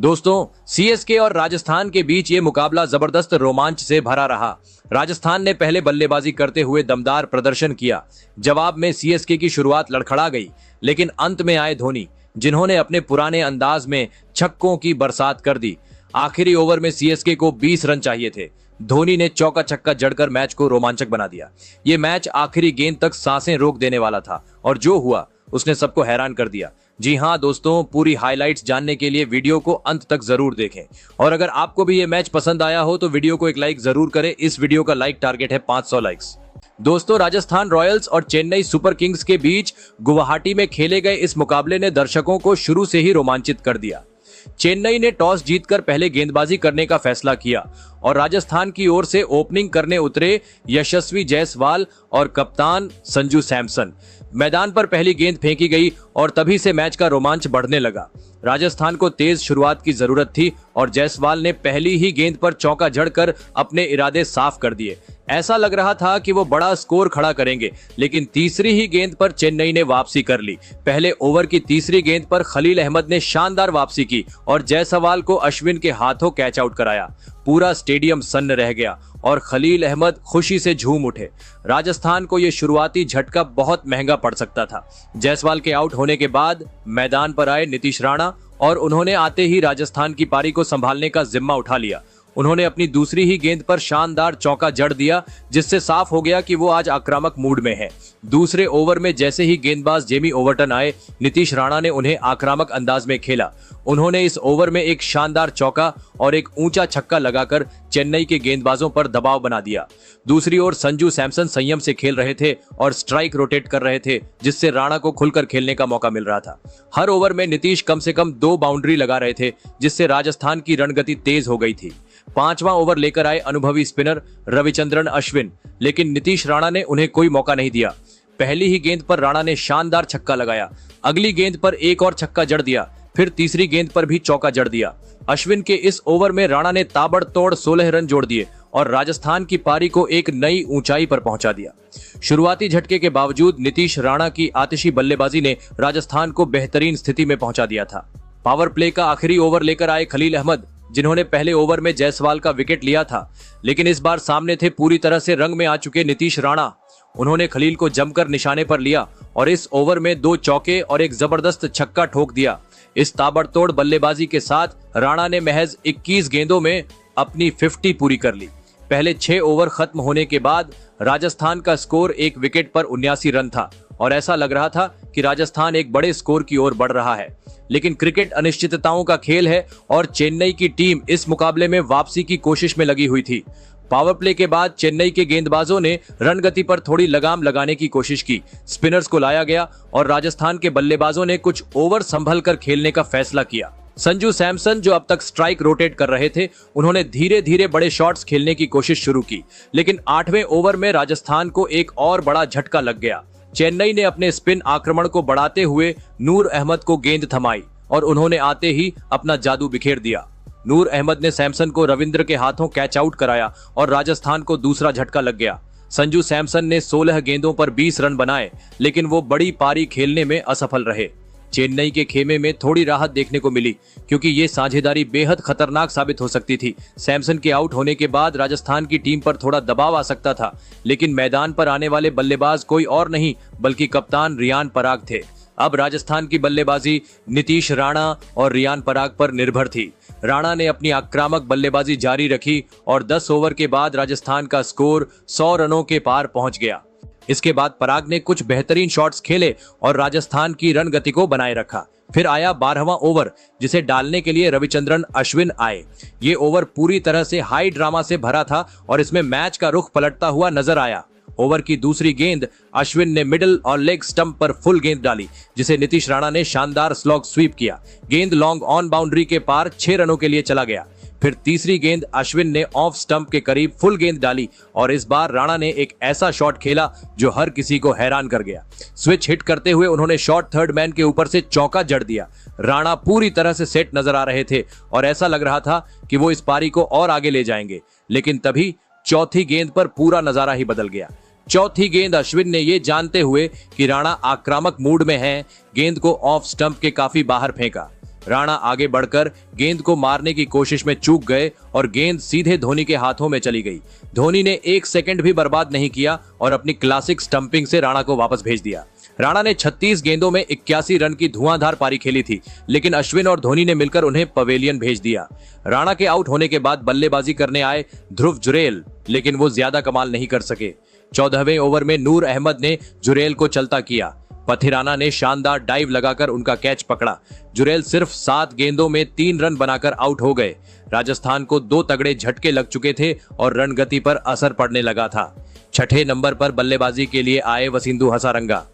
दोस्तों, सीएसके और राजस्थान के बीच ये मुकाबला जबरदस्त रोमांच से भरा रहा। राजस्थान ने पहले बल्लेबाजी करते हुए दमदार प्रदर्शन किया। जवाब में सीएसके की शुरुआत लड़खड़ा गई, लेकिन अंत में आए धोनी, जिन्होंने अपने पुराने अंदाज में छक्कों की बरसात कर दी। आखिरी ओवर में सीएसके को 20 रन चाहिए थे। धोनी ने चौका छक्का जड़कर मैच को रोमांचक बना दिया। ये मैच आखिरी गेंद तक सांसें रोक देने वाला था और जो हुआ उसने सबको हैरान कर दिया। जी हां दोस्तों, पूरी हाइलाइट्स जानने के लिए वीडियो को अंत तक जरूर देखें। और अगर आपको भी ये मैच पसंद आया हो तो वीडियो को एक लाइक जरूर करें। इस वीडियो का लाइक टारगेट है 500 लाइक्स। दोस्तों, राजस्थान रॉयल्स और चेन्नई सुपर किंग्स के बीच गुवाहाटी में खेले गए इस मुकाबले ने दर्शकों को शुरू से ही रोमांचित कर दिया। चेन्नई ने टॉस जीतकर पहले गेंदबाजी करने का फैसला किया और राजस्थान की ओर से ओपनिंग करने उतरे यशस्वी जायसवाल और कप्तान संजू सैमसन। मैदान पर पहली गेंद फेंकी गई और तभी से मैच का रोमांच बढ़ने लगा। राजस्थान को तेज शुरुआत की जरूरत थी और जायसवाल ने पहली ही गेंद पर चौका जड़कर अपने इरादे साफ कर दिए। ऐसा लग रहा था कि वो बड़ा स्कोर खड़ा करेंगे, लेकिन तीसरी ही गेंद पर चेन्नई ने वापसी कर ली। पहले ओवर की तीसरी गेंद पर खलील अहमद ने शानदार वापसी की और जायसवाल को अश्विन के हाथों कैच आउट कराया। पूरा स्टेडियम सन्न रह गया और खलील अहमद खुशी से झूम उठे। राजस्थान को यह शुरुआती झटका बहुत महंगा पड़ सकता था। जायसवाल के आउट होने के बाद मैदान पर आए नीतीश राणा और उन्होंने आते ही राजस्थान की पारी को संभालने का जिम्मा उठा लिया। उन्होंने अपनी दूसरी ही गेंद पर शानदार चौका जड़ दिया, जिससे साफ हो गया कि वो आज आक्रामक मूड में है। दूसरे ओवर में जैसे ही गेंदबाज जेमी ओवर्टन आए, नीतीश राणा ने उन्हें आक्रामक अंदाज में खेला। उन्होंने इस ओवर में एक शानदार चौका और एक ऊंचा छक्का लगाकर चेन्नई के गेंदबाजों पर दबाव बना दिया। दूसरी ओर संजू सैमसन संयम से खेल रहे थे और स्ट्राइक रोटेट कर रहे थे, जिससे राणा को खुलकर खेलने का मौका मिल रहा था। हर ओवर में नीतीश कम से कम 2 बाउंड्री लगा रहे थे, जिससे राजस्थान की रणगति तेज हो गई थी। 5वां ओवर लेकर आए अनुभवी स्पिनर रविचंद्रन अश्विन, लेकिन नीतीश राणा ने उन्हें कोई मौका नहीं दिया। पहली ही गेंद पर राणा ने शानदार छक्का लगाया, अगली गेंद पर एक और छक्का जड़ दिया, फिर तीसरी गेंद पर भी चौका जड़ दिया। अश्विन के इस ओवर में राणा ने ताबड़तोड़ 16 रन जोड़ दिए और राजस्थान की पारी को एक नई ऊंचाई पर पहुंचा दिया। शुरुआती झटके के बावजूद नीतीश राणा की आतिशी बल्लेबाजी ने राजस्थान को बेहतरीन स्थिति में पहुंचा दिया था। पावर प्ले का आखिरी ओवर लेकर आए खलील अहमद, जिन्होंने पहले ओवर में जायसवाल का विकेट लिया था, लेकिन इस बार सामने थे पूरी तरह से रंग में आ चुके नीतीश राणा। उन्होंने खलील को जमकर निशाने पर लिया और इस ओवर में 2 चौके और एक जबरदस्त छक्का ठोक दिया। इस ताबड़तोड़ बल्लेबाजी के साथ राणा ने महज 21 गेंदों में अपनी 50 पूरी कर ली। पहले 6 ओवर खत्म होने के बाद राजस्थान का स्कोर 1 विकेट पर 79 रन था और ऐसा लग रहा था कि राजस्थान एक बड़े स्कोर की ओर बढ़ रहा है। लेकिन क्रिकेट अनिश्चितताओं का खेल है और चेन्नई की टीम इस मुकाबले में वापसी की कोशिश में लगी हुई थी। पावर प्ले के बाद चेन्नई के गेंदबाजों ने रणगति पर थोड़ी लगाम लगाने की कोशिश की। स्पिनर्स को लाया गया और राजस्थान के बल्लेबाजों ने कुछ ओवर संभल कर खेलने का फैसला किया। संजू सैमसन, जो अब तक स्ट्राइक रोटेट कर रहे थे, उन्होंने धीरे धीरे बड़े शॉट्स खेलने की कोशिश शुरू की, लेकिन 8वें ओवर में राजस्थान को एक और बड़ा झटका लग गया। चेन्नई ने अपने स्पिन आक्रमण को बढ़ाते हुए नूर अहमद को गेंद थमाई और उन्होंने आते ही अपना जादू बिखेर दिया। नूर अहमद ने सैमसन को रविंद्र के हाथों कैच आउट कराया और राजस्थान को दूसरा झटका लग गया। संजू सैमसन ने 16 गेंदों पर 20 रन बनाए, लेकिन वो बड़ी पारी खेलने में असफल रहे। चेन्नई के खेमे में थोड़ी राहत देखने को मिली, क्योंकि ये साझेदारी बेहद खतरनाक साबित हो सकती थी। सैमसन के आउट होने के बाद राजस्थान की टीम पर थोड़ा दबाव आ सकता था, लेकिन मैदान पर आने वाले बल्लेबाज कोई और नहीं बल्कि कप्तान रियान पराग थे। अब राजस्थान की बल्लेबाजी नीतीश राणा और रियान पराग पर निर्भर थी। राणा ने अपनी आक्रामक बल्लेबाजी जारी रखी और 10 ओवर के बाद राजस्थान का स्कोर 100 रनों के पार पहुंच गया। इसके बाद पराग ने कुछ बेहतरीन शॉट्स खेले और राजस्थान की रणगति को बनाए रखा। फिर आया 12वां ओवर, जिसे डालने के लिए रविचंद्रन अश्विन आए। ये ओवर पूरी तरह से हाई ड्रामा से भरा था और इसमें मैच का रुख पलटता हुआ नजर आया। ओवर की दूसरी गेंद अश्विन ने मिडिल और लेग स्टंप पर फुल गेंद डाली, जिसे नीतीश राणा ने शानदार स्लॉग स्वीप किया। गेंद लॉन्ग ऑन बाउंड्री के पार 6 रनों के लिए चला गया। फिर तीसरी गेंद अश्विन ने ऑफ स्टंप के करीब फुल गेंद डाली और इस बार राणा ने एक ऐसा शॉट खेला जो हर किसी को हैरान कर गया। स्विच हिट करते हुए उन्होंने शॉर्ट थर्ड मैन के ऊपर से चौका जड़ दिया। राणा पूरी तरह से सेट नजर आ रहे थे और ऐसा लग रहा था कि वो इस पारी को और आगे ले जाएंगे, लेकिन तभी चौथी गेंद पर पूरा नजारा ही बदल गया। चौथी गेंद अश्विन ने ये जानते हुए कि राणा आक्रामक मूड में है, गेंद को ऑफ स्टंप के काफी बाहर फेंका। राणा आगे बढ़कर गेंद को मारने की कोशिश में चूक गए और गेंद सीधे धोनी के हाथों में चली गई। धोनी ने 1 सेकंड भी बर्बाद नहीं किया और अपनी क्लासिक स्टंपिंग से राणा को वापस भेज दिया। राणा ने 36 गेंदों में 81 रन की धुआंधार पारी खेली थी, लेकिन अश्विन और धोनी ने मिलकर उन्हें पवेलियन भेज दिया। राणा के आउट होने के बाद बल्लेबाजी करने आए ध्रुव जुरैल, लेकिन वो ज्यादा कमाल नहीं कर सके। 14वें ओवर में नूर अहमद ने जुरैल को चलता किया। पथिराना ने शानदार डाइव लगाकर उनका कैच पकड़ा। जुरैल सिर्फ 7 गेंदों में 3 रन बनाकर आउट हो गए। राजस्थान को 2 तगड़े झटके लग चुके थे और रन गति पर असर पड़ने लगा था। 6ठे नंबर पर बल्लेबाजी के लिए आए वसिंधु हसारंगा।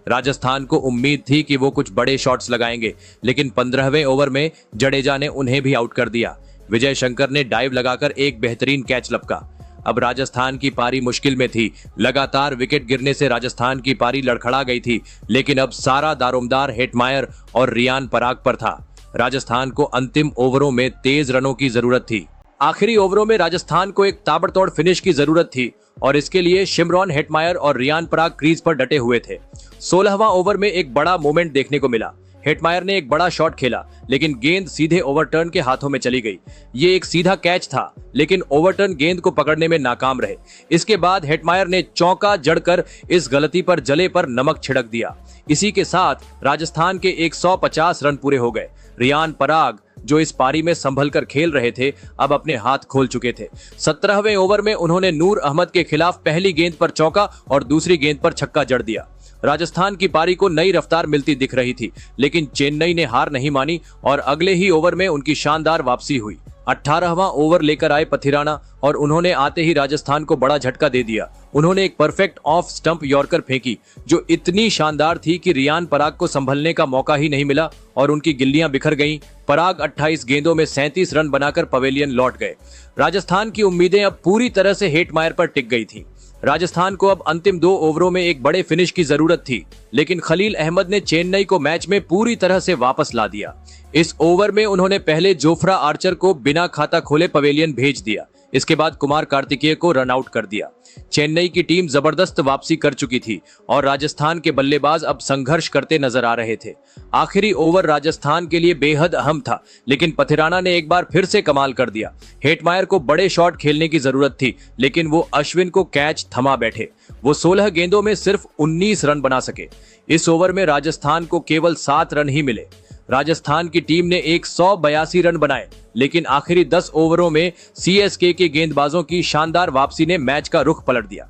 राजस्थान को उम्मीद थी कि वो कुछ बड़े शॉट्स लगाएंगे, लेकिन 15वें ओवर में जडेजा ने उन्हें भी आउट कर दिया। विजय शंकर ने डाइव लगाकर एक बेहतरीन कैच लपका। अब राजस्थान की पारी मुश्किल में थी। लगातार विकेट गिरने से राजस्थान की पारी लड़खड़ा गई थी, लेकिन अब सारा दारोमदार हेटमायर और रियान पराग पर था। राजस्थान को अंतिम ओवरों में तेज रनों की जरूरत थी। आखिरी ओवरों में राजस्थान को एक ताबड़तोड़ फिनिश की जरूरत थी और इसके लिए शिमरॉन हेटमायर और रियान पराग क्रीज पर डटे हुए थे। 16वां ओवर में एक बड़ा मोमेंट देखने को मिला। हेटमायर ने एक बड़ा शॉट खेला, लेकिन गेंद सीधे ओवरटर्न के हाथों में चली गई। ये एक सीधा कैच था, लेकिन ओवरटर्न गेंद को पकड़ने में नाकाम रहे। इसके बाद हेटमायर ने चौका जड़कर इस गलती पर जले पर नमक छिड़क दिया। इसी के साथ राजस्थान के 150 रन पूरे हो गए। रियान पराग, जो इस पारी में संभल कर खेल रहे थे, अब अपने हाथ खोल चुके थे। 17वें ओवर में उन्होंने नूर अहमद के खिलाफ पहली गेंद पर चौका और दूसरी गेंद पर छक्का जड़ दिया। राजस्थान की पारी को नई रफ्तार मिलती दिख रही थी, लेकिन चेन्नई ने हार नहीं मानी और अगले ही ओवर में उनकी शानदार वापसी हुई। 18वां ओवर लेकर आए पथिराना और उन्होंने आते ही राजस्थान को बड़ा झटका दे दिया। उन्होंने एक परफेक्ट ऑफ स्टंप यॉर्कर फेंकी, जो इतनी शानदार थी कि रियान पराग को संभलने का मौका ही नहीं मिला और उनकी गिल्लियां बिखर गईं। पराग 28 गेंदों में 37 रन बनाकर पवेलियन लौट गए। राजस्थान की उम्मीदें अब पूरी तरह से हेटमायर पर टिक गई थी। राजस्थान को अब अंतिम 2 ओवरों में एक बड़े फिनिश की जरूरत थी, लेकिन खलील अहमद ने चेन्नई को मैच में पूरी तरह से वापस ला दिया। इस ओवर में उन्होंने पहले जोफ्रा आर्चर को बिना खाता खोले पवेलियन भेज दिया। इसके बाद कुमार कार्तिकेय को रन आउट कर दिया। चेन्नई की टीम जबरदस्त वापसी कर चुकी थी और राजस्थान के बल्लेबाज अब संघर्ष करते नजर आ रहे थे। आखिरी ओवर राजस्थान के लिए बेहद अहम था, लेकिन पथिराना ने एक बार फिर से कमाल कर दिया। हेटमायर को बड़े शॉट खेलने की जरूरत थी, लेकिन वो अश्विन को कैच थमा बैठे। वो 16 गेंदों में सिर्फ 19 रन बना सके। इस ओवर में राजस्थान को केवल 7 रन ही मिले। राजस्थान की टीम ने 182 रन बनाए, लेकिन आखिरी 10 ओवरों में सीएसके के गेंदबाजों की शानदार वापसी ने मैच का रुख पलट दिया।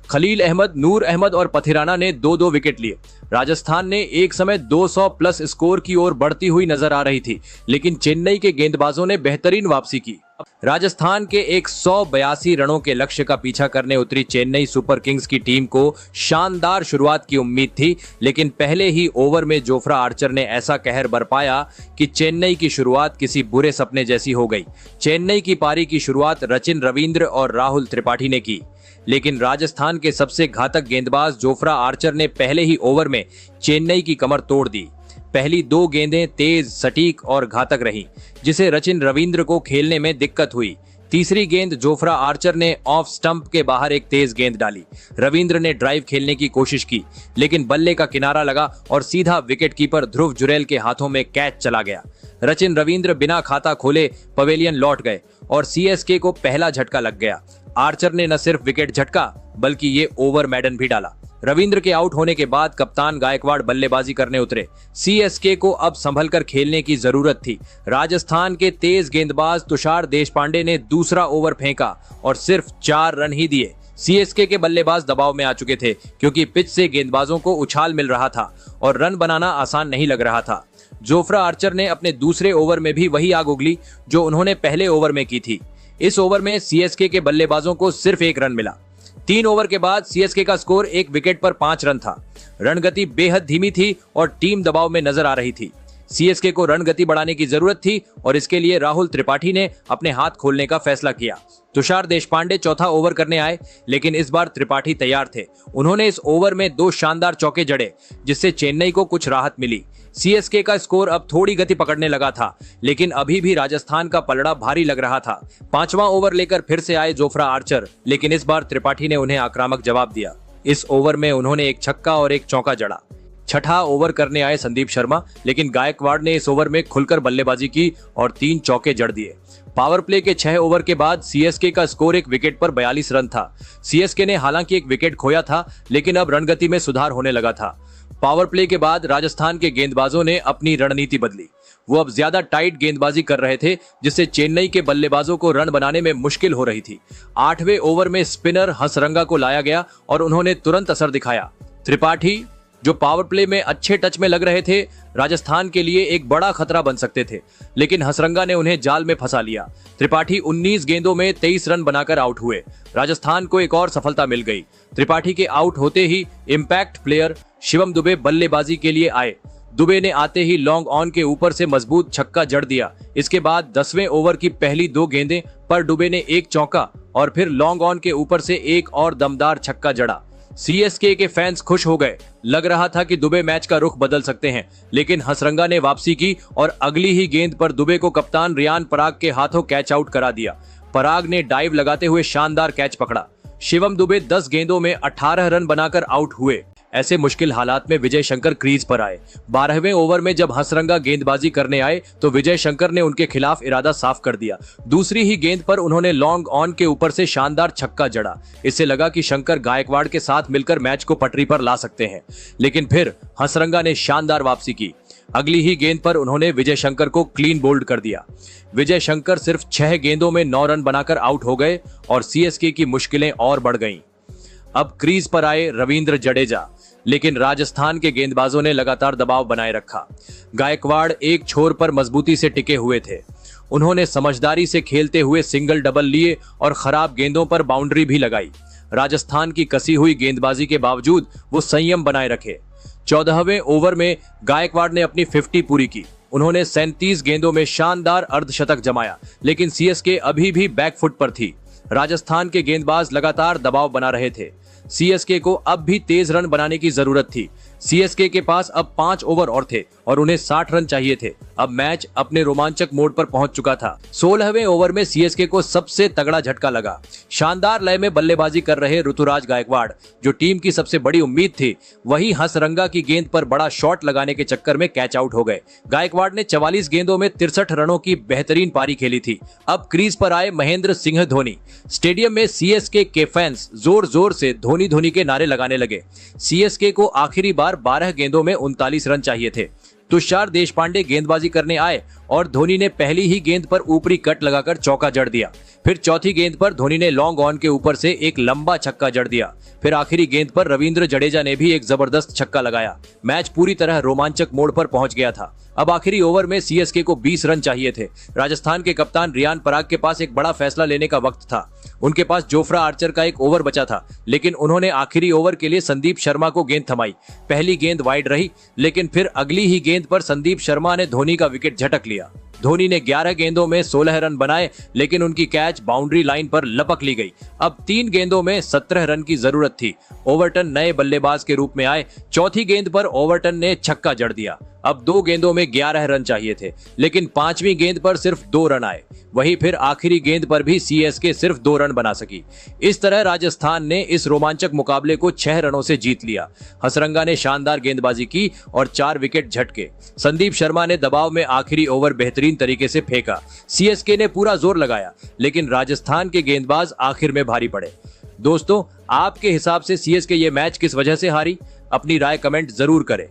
खलील अहमद, नूर अहमद और पथिराना ने 2-2 विकेट लिए। राजस्थान ने एक समय 200 प्लस स्कोर की ओर बढ़ती हुई नजर आ रही थी, लेकिन चेन्नई के गेंदबाजों ने बेहतरीन वापसी की। राजस्थान के 182 रनों के लक्ष्य का पीछा करने उतरी चेन्नई सुपर किंग्स की टीम को शानदार शुरुआत की उम्मीद थी, लेकिन पहले ही ओवर में जोफ्रा आर्चर ने ऐसा कहर बरपाया कि चेन्नई की शुरुआत किसी बुरे सपने जैसी हो गई। चेन्नई की पारी की शुरुआत रचिन रवींद्र और राहुल त्रिपाठी ने की, लेकिन राजस्थान के सबसे घातक गेंदबाज जोफ्रा आर्चर ने पहले ही ओवर में चेन्नई की कमर तोड़ दी। पहली 2 गेंदें तेज, सटीक और घातक रहीं, जिसे रचिन रवींद्र को खेलने में दिक्कत हुई। तीसरी गेंद जोफ्रा आर्चर ने ऑफ स्टंप के बाहर एक तेज गेंद डाली। रवींद्र ने ड्राइव खेलने की कोशिश की, लेकिन बल्ले का किनारा लगा और सीधा विकेटकीपर ध्रुव जुरैल के हाथों में कैच चला गया। रचिन रवींद्र बिना खाता खोले पवेलियन लौट गए और सीएसके को पहला झटका लग गया। आर्चर ने न सिर्फ विकेट झटका, बल्कि ये ओवर मैडन भी डाला। रवींद्र के आउट होने के बाद कप्तान गायकवाड़ बल्लेबाजी करने उतरे। सीएसके को अब संभलकर खेलने की जरूरत थी। राजस्थान के तेज गेंदबाज तुषार देशपांडे ने दूसरा ओवर फेंका और सिर्फ 4 रन ही दिए। सीएसके के बल्लेबाज दबाव में आ चुके थे, क्योंकि पिच से गेंदबाजों को उछाल मिल रहा था और रन बनाना आसान नहीं लग रहा था। जोफ्रा आर्चर ने अपने दूसरे ओवर में भी वही आग उगली जो उन्होंने पहले ओवर में की थी। इस ओवर में सीएसके के बल्लेबाजों को सिर्फ 1 रन मिला। 3 ओवर के बाद सीएसके का स्कोर 1 विकेट पर 5 रन था। रन गति बेहद धीमी थी और टीम दबाव में नजर आ रही थी। सीएसके को रन गति बढ़ाने की जरूरत थी और इसके लिए राहुल त्रिपाठी ने अपने हाथ खोलने का फैसला किया। तुषार देशपांडे चौथा ओवर करने आए, लेकिन इस बार त्रिपाठी तैयार थे। उन्होंने इस ओवर में 2 शानदार चौके जड़े, जिससे चेन्नई को कुछ राहत मिली। सीएसके का स्कोर अब थोड़ी गति पकड़ने लगा था, लेकिन अभी भी राजस्थान का पलड़ा भारी लग रहा था। 5वां ओवर लेकर फिर से आए जोफ्रा आर्चर, लेकिन इस बार त्रिपाठी ने उन्हें आक्रामक जवाब दिया। इस ओवर में उन्होंने एक छक्का और एक चौका जड़ा। छठा ओवर करने आए संदीप शर्मा, लेकिन गायकवाड़ ने इस ओवर में खुलकर बल्लेबाजी की और 3 चौके जड़ दिए। पावर प्ले के 6 ओवर के बाद सीएसके का स्कोर एक विकेट पर 42 रन था। सीएसके ने हालांकि एक विकेट खोया था, लेकिन अब रणगति में सुधार होने लगा था। पावर प्ले के बाद राजस्थान के गेंदबाजों ने अपनी रणनीति बदली। वो अब ज्यादा टाइट गेंदबाजी कर रहे थे, जिससे चेन्नई के बल्लेबाजों को रन बनाने में मुश्किल हो रही थी। 8वें ओवर में स्पिनर हसरंगा को लाया गया और उन्होंने तुरंत असर दिखाया। त्रिपाठी, जो पावर प्ले में अच्छे टच में लग रहे थे, राजस्थान के लिए एक बड़ा खतरा बन सकते थे, लेकिन हसरंगा ने उन्हें जाल में फंसा लिया। त्रिपाठी 19 गेंदों में 23 रन बनाकर आउट हुए। राजस्थान को एक और सफलता मिल गई। त्रिपाठी के आउट होते ही इंपैक्ट प्लेयर शिवम दुबे बल्लेबाजी के लिए आए। दुबे ने आते ही लॉन्ग ऑन के ऊपर से मजबूत छक्का जड़ दिया। इसके बाद 10वें ओवर की पहली 2 गेंदें पर दुबे ने एक चौका और फिर लॉन्ग ऑन के ऊपर से एक और दमदार छक्का जड़ा। सीएसके के फैंस खुश हो गए। लग रहा था कि दुबे मैच का रुख बदल सकते हैं, लेकिन हसरंगा ने वापसी की और अगली ही गेंद पर दुबे को कप्तान रियान पराग के हाथों कैच आउट करा दिया। पराग ने डाइव लगाते हुए शानदार कैच पकड़ा। शिवम दुबे 10 गेंदों में 18 रन बनाकर आउट हुए। ऐसे मुश्किल हालात में विजय शंकर क्रीज पर आए। 12वें ओवर में जब हसरंगा गेंदबाजी करने आए तो विजय शंकर ने उनके खिलाफ इरादा साफ कर दिया। दूसरी ही गेंद पर उन्होंने लॉन्ग ऑन के ऊपर से शानदार छक्का जड़ा। इससे लगा कि शंकर गायकवाड़ के साथ मिलकर मैच को पटरी पर ला सकते हैं, लेकिन फिर हसरंगा ने शानदार वापसी की। अगली ही गेंद पर उन्होंने विजय शंकर को क्लीन बोल्ड कर दिया। विजय शंकर सिर्फ 6 गेंदों में 9 रन बनाकर आउट हो गए और सीएसके की मुश्किलें और बढ़ गईं। अब क्रीज पर आए रविंद्र जडेजा, लेकिन राजस्थान के गेंदबाजों ने लगातार दबाव बनाए रखा। गायकवाड़ एक छोर पर मजबूती से टिके हुए थे। उन्होंने समझदारी से खेलते हुए सिंगल डबल लिए और खराब गेंदों पर बाउंड्री भी लगाई। राजस्थान की कसी हुई गेंदबाजी के बावजूद वो संयम बनाए रखे। 14वें ओवर में गायकवाड़ ने अपनी 50 पूरी की। उन्होंने 37 गेंदों में शानदार अर्धशतक जमाया, लेकिन सीएसके अभी भी बैकफुट पर थी। राजस्थान के गेंदबाज लगातार दबाव बना रहे थे। सीएसके को अब भी तेज रन बनाने की जरूरत थी। सीएसके के पास अब 5 ओवर और थे और उन्हें 60 रन चाहिए थे। अब मैच अपने रोमांचक मोड़ पर पहुंच चुका था। 16वें ओवर में सीएसके को सबसे तगड़ा झटका लगा। शानदार लय में बल्लेबाजी कर रहे ऋतुराज गायकवाड़, जो टीम की सबसे बड़ी उम्मीद थी, वही हसरंगा की गेंद पर बड़ा शॉट लगाने के चक्कर में कैच आउट हो गए। गायकवाड़ ने 44 गेंदों में 63 रनों की बेहतरीन पारी खेली थी। अब क्रीज पर आए महेंद्र सिंह धोनी। स्टेडियम में सीएसके के फैंस जोर जोर से धोनी धोनी के नारे लगाने लगे। सीएसके को आखिरी बार 12 गेंदों में 39 रन चाहिए थे। तुषार देशपांडे गेंदबाजी करने आए और धोनी ने पहली ही गेंद पर ऊपरी कट लगाकर चौका जड़ दिया। फिर चौथी गेंद पर धोनी ने लॉन्ग ऑन के ऊपर से एक लंबा छक्का जड़ दिया। फिर आखिरी गेंद पर रविंद्र जडेजा ने भी एक जबरदस्त छक्का लगाया। मैच पूरी तरह रोमांचक मोड़ पर पहुंच गया था। अब आखिरी ओवर में सीएसके को 20 रन चाहिए थे। राजस्थान के कप्तान रियान पराग के पास एक बड़ा फैसला लेने का वक्त था। उनके पास जोफ्रा आर्चर का एक ओवर बचा था, लेकिन उन्होंने आखिरी ओवर के लिए संदीप शर्मा को गेंद थमाई। पहली गेंद वाइड रही, लेकिन फिर अगली ही गेंद पर संदीप शर्मा ने धोनी का विकेट झटक लिया। धोनी ने 11 गेंदों में 16 रन बनाए, लेकिन उनकी कैच बाउंड्री लाइन पर लपक ली गई। अब 3 गेंदों में 17 रन की जरूरत थी। ओवरटन नए बल्लेबाज के रूप में आए। चौथी गेंद पर ओवरटन ने छक्का जड़ दिया। अब 2 गेंदों में 11 रन चाहिए थे, लेकिन 5वीं गेंद पर सिर्फ 2 रन आए। वहीं फिर आखिरी गेंद पर भी सीएसके सिर्फ 2 रन बना सकी। इस तरह राजस्थान ने इस रोमांचक मुकाबले को 6 रनों से जीत लिया। हसरंगा ने शानदार गेंदबाजी की और 4 विकेट झटके। संदीप शर्मा ने दबाव में आखिरी ओवर बेहतरीन तरीके से फेंका। सीएसके ने पूरा जोर लगाया, लेकिन राजस्थान के गेंदबाज आखिर में भारी पड़े। दोस्तों, आपके हिसाब से सीएसके ये मैच किस वजह से हारी? अपनी राय कमेंट जरूर करें।